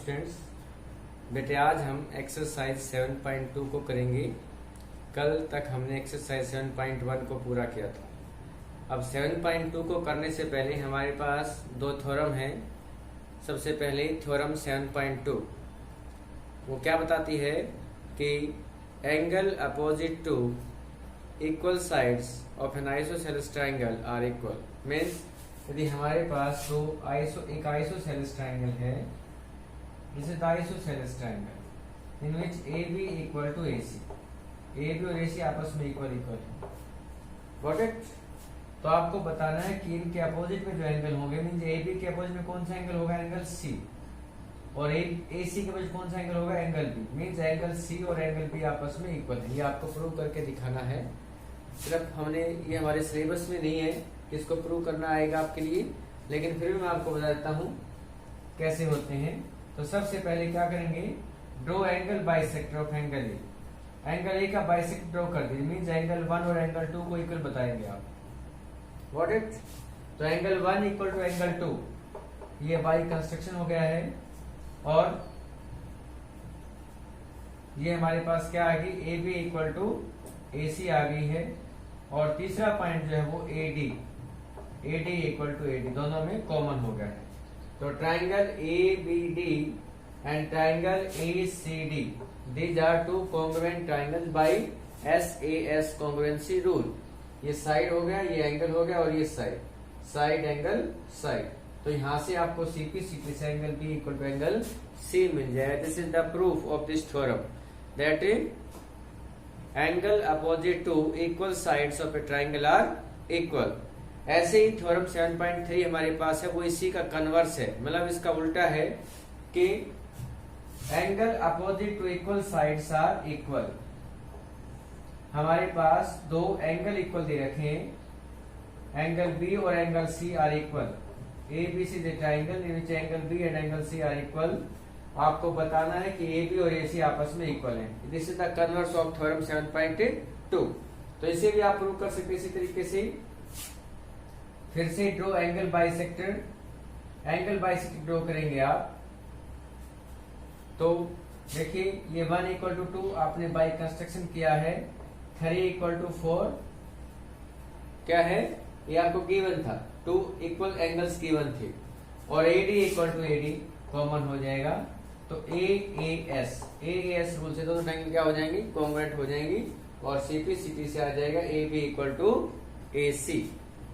Students, बेटे आज हम एक्सरसाइज 7.2 को करेंगे। कल तक हमने एक्सरसाइज 7.1 को पूरा किया था। अब 7.2 को करने से पहले हमारे पास दो थ्योरम हैं। सबसे पहले थ्योरम 7.2 वो क्या बताती है कि angle opposite to equal sides of an isosceles triangle are equal. Means यदि हमारे पास एक आइसोसेलेस ट्राइंगल है, this is the isosceles triangle in which A B equal to A C, A B और ए सी आपस में equal है। Got it? तो आपको बताना है कि इनके अपोजिट में जो एंगल होंगे, मीन्स ए बी के अपोजिट में कौन सा एंगल होगा, एंगल सी, और ए सी के अपोजिट कौन सा एंगल होगा, angle B. Means angle C और एंगल बी आपस में इक्वल है। ये आपको प्रूव करके दिखाना है। सिर्फ हमने ये हमारे सिलेबस में नहीं है, इसको प्रूव करना आएगा आपके लिए, लेकिन फिर भी मैं आपको बता देता हूँ कैसे होते हैं। तो सबसे पहले क्या करेंगे, draw angle bisector of angle A. Angle A का बाइसेक्टर ड्रॉ कर दीजिए, मीन्स एंगल 1 और एंगल 2 को इक्वल बताएंगे आप। What it? तो एंगल 1 इक्वल टू एंगल 2, ये बाई कंस्ट्रक्शन हो गया है। और ये हमारे पास क्या आ गई, A B equal to A C आ गई है। और तीसरा पॉइंट जो है वो A D equal to A D, दोनों में कॉमन हो गया है। तो triangle A B D and triangle A C D, these are two congruent triangles by SAS congruency rule. ये साइड हो गया, ये एंगल हो गया, और ये साइड एंगल साइड। तो यहां से आपको CP से angle B equal to angle C मिल जाएगा। This is the proof of this theorem that angle opposite to equal sides of a triangle are equal. ऐसे ही थ्योरम 7.3 हमारे पास है, वो इसी का कन्वर्स है, मतलब इसका उल्टा है कि angle opposite to equal sides are equal. हमारे पास दो एंगल इक्वल दे रखे हैं, एंगल B और angle C are equal. ABC is a triangle in which angle B and angle C are equal. आपको बताना है कि AB और AC आपस में इक्वल है। This is the converse of theorem 7.2। तो इसे भी आप प्रूव कर सकते हैं इसी तरीके से। फिर से draw angle bisector, angle bisector draw करेंगे आप। तो देखिए ये 1 इक्वल टू 2 आपने बाई कंस्ट्रक्शन किया है, 3 इक्वल टू 4 क्या है, ये आपको गिवन था, 2 इक्वल एंगल्स गिवन थे। और AD equal to AD common हो जाएगा। तो AAS रूल से दोनों ट्राइंगल क्या हो जाएंगी, कॉन्ग्रुएंट हो जाएंगी। और CP से आ जाएगा AB इक्वल टू AC।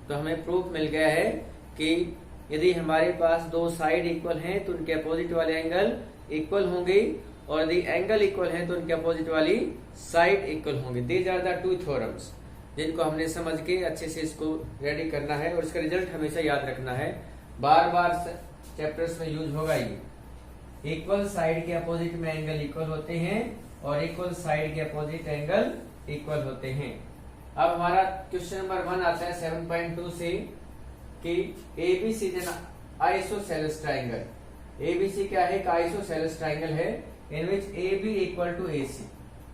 तो हमें प्रूफ मिल गया है कि यदि हमारे पास दो साइड इक्वल हैं तो उनके अपोजिट वाले एंगल इक्वल होंगे, और यदि एंगल इक्वल है तो उनके अपोजिट वाली साइड इक्वल होंगे। These are the two theorems जिनको हमने समझ के अच्छे से इसको रेडी करना है, और इसका रिजल्ट हमेशा याद रखना है। बार बार चैप्टर्स में यूज होगा ये। इक्वल साइड के अपोजिट में एंगल इक्वल होते हैं, और इक्वल साइड के अपोजिट एंगल इक्वल होते हैं। अब हमारा क्वेश्चन नंबर 1 आता है 7.2 से कि ABC is an isosceles triangle. ABC क्या है, एक आइसोसेलेस ट्राइंगल है in which AB equal to AC,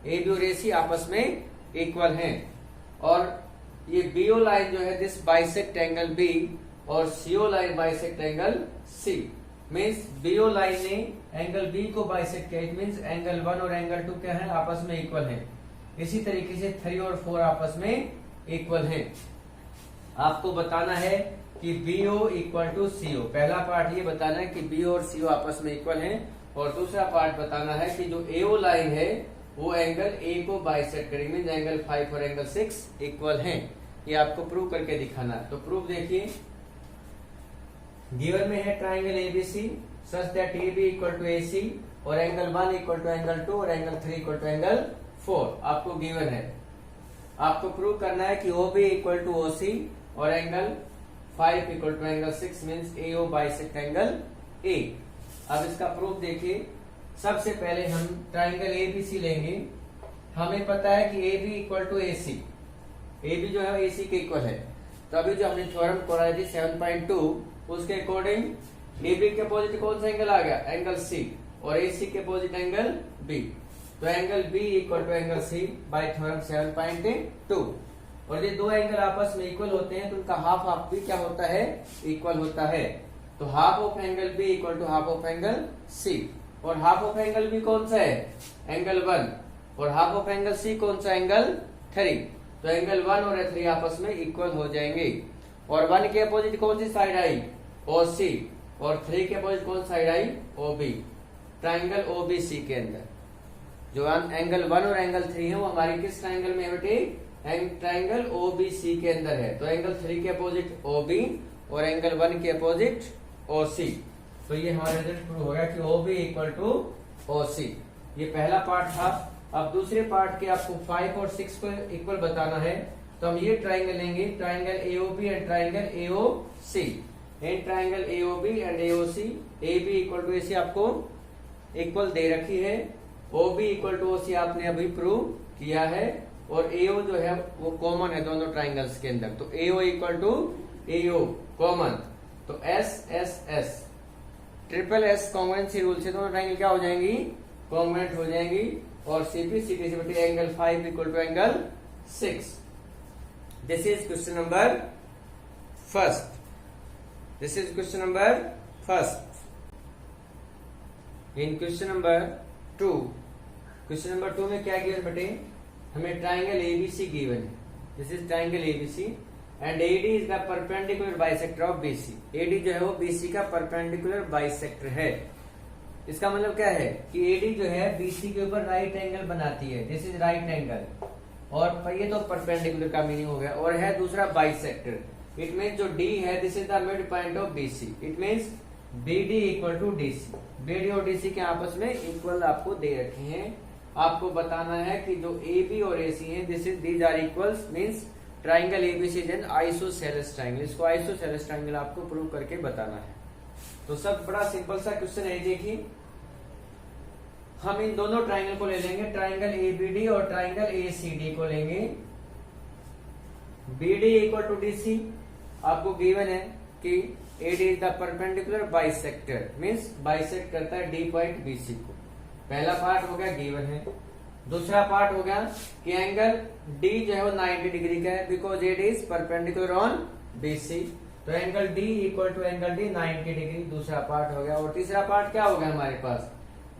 AB और AC आपस में इक्वल हैं। और ये BO लाइन जो है दिस बाइसेक्ट एंगल B, और CO line bisect angle C। Means BO line ने एंगल B को बाइसेक्ट किया, इट मीन्स एंगल 1 और एंगल 2 क्या है, आपस में इक्वल है। इसी तरीके से 3 और 4 आपस में इक्वल है। आपको बताना है कि BO इक्वल टू CO। पहला पार्ट ये बताना है कि BO और CO आपस में इक्वल हैं, और दूसरा पार्ट बताना है कि जो AO लाइन है वो एंगल A को बाइसेक्ट करेगी, मीन्स एंगल 5 और एंगल 6 इक्वल हैं। ये आपको प्रूव करके दिखाना है। तो प्रूफ देखिए, गिवन में है triangle ABC such that AB equal to AC, और एंगल 1 इक्वल टू एंगल 2 और एंगल 3 इक्वल टू एंगल 4 आपको गिवन है। आपको प्रूव करना है कि OB इक्वल टू OC और angle 5 equal to angle 6, means AO bisect angle A। अब इसका प्रूफ देखिए। सबसे पहले हम ट्राइंगल ABC लेंगे। हमें पता है कि AB equal to AC, AB जो है AC के इक्वल है। तो अभी जो हमने थ्योरम पढ़ा थी 7.2, उसके अकॉर्डिंग AB के अपोजिट कौन सा एंगल आ गया, एंगल C, और AC के अपोजिट एंगल B। तो angle B equal to angle C by theorem 7.2। और ये दो एंगल आपस में इक्वल होते हैं तो उनका हाफ हाफ भी क्या होता है, इक्वल होता है। तो half of angle B equal to half of angle C। और हाफ ऑफ एंगल बी कौन सा है, एंगल 1, और हाफ ऑफ एंगल सी कौन सा, एंगल 3। तो एंगल 1 और 3 आपस में इक्वल हो जाएंगे। और 1 के अपोजिट कौन सी साइड आई, ओ सी, और 3 के अपोजिट कौन साइड आई, O B. Triangle O B C के अंदर जो एंगल 1 और एंगल 3 है वो हमारे किस ट्राइंगल में है बेटे, ट्राइंगल ओ बी सी के अंदर है। तो एंगल 3 के अपोजिट ओ बी और एंगल 1 के अपोजिट ओ सी। तो ये हमारा रिजल्ट प्रूव हो गया कि O B equal to O C. ये पहला पार्ट था। अब दूसरे पार्ट के आपको 5 और 6 को इक्वल बताना है, तो हम ये ट्राइंगल लेंगे, triangle AOB and triangle AOC. इन triangle AOB and AOC, A B equal to A C आपको इक्वल दे रखी है, O B equal to O C आपने अभी प्रूव किया है, और एओ जो है वो कॉमन है दोनों ट्राइंगल्स के अंदर। तो एओ इक्वल टू एओ कॉमन, तो S S S triple S congruency rule से दोनों ट्राइंगल क्या हो जाएंगी, कॉन्ग्रुएंट हो जाएंगी। और सीपी सीटी से बेटे angle 5 equal to angle 6। This is question number first. This is question number first. In question number 2, question number 2 में क्या गिवन बेटे, हमें ट्राइंगल एबीसी गिवन है। This is triangle ABC and AD is the perpendicular bisector of BC. AD जो है वो BC का perpendicular bisector है। इसका मतलब क्या है कि एडी जो है बीसी के ऊपर राइट एंगल बनाती है। दिस इज राइट एंगल, और ये तो परपेंडिकुलर का मीनिंग हो गया, और है दूसरा बाइसेक्टर। इट मीन्स जो डी है this is the mid point of BC. It means BD equal to DC. BD और डीसी के आपस में इक्वल आपको दे रखे हैं। आपको बताना है कि जो ए बी और ए सी है this is these are equals, means triangle ABC and isosceles triangle. इसको आइसोसेलेस ट्राइंगल आपको प्रूव करके बताना है। तो सब बड़ा सिंपल सा क्वेश्चन है। देखिए हम इन दोनों ट्राइंगल को ले लेंगे, ट्राइंगल एबीडी और ट्राइंगल एसीडी को लेंगे। बीडी इक्वल टू डीसी आपको गिवन है कि AD is the perpendicular bisector, means bisect करता है डी पॉइंट बीसी को। पहला पार्ट हो गया गिवन है। दूसरा पार्ट हो गया कि एंगल डी जो है वो 90 डिग्री का है, because AD is perpendicular on BC. तो angle D equal to angle D 90 degree, दूसरा पार्ट हो गया। और तीसरा पार्ट क्या हो गया हमारे पास,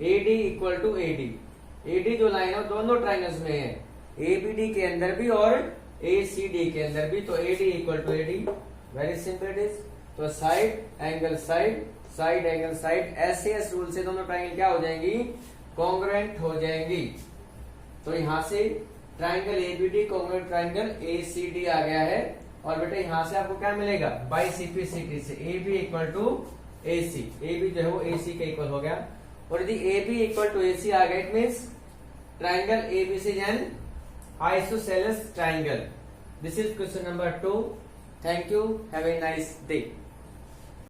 AD equal to AD. AD जो लाइन है दोनों ट्राइंगल्स में है, एबीडी के अंदर भी और एसीडी के अंदर भी। तो AD equal to AD, very simple it is. तो side angle side, side angle side, SS rule से दोनों ट्राइंगल क्या हो जाएंगी, कॉन्ग्रुएंट हो जाएंगी। तो यहां से triangle ABD congruent triangle ACD आ गया है। और बेटे यहां से आपको क्या मिलेगा, बाई सीपी सीटी से A B equal to A C. A B जो है वो ए सी के इक्वल हो गया। और यदि ए B equal to A C आ गया, it means triangle ABC and isosceles triangle. This is question number 2। Thank you, have a nice day.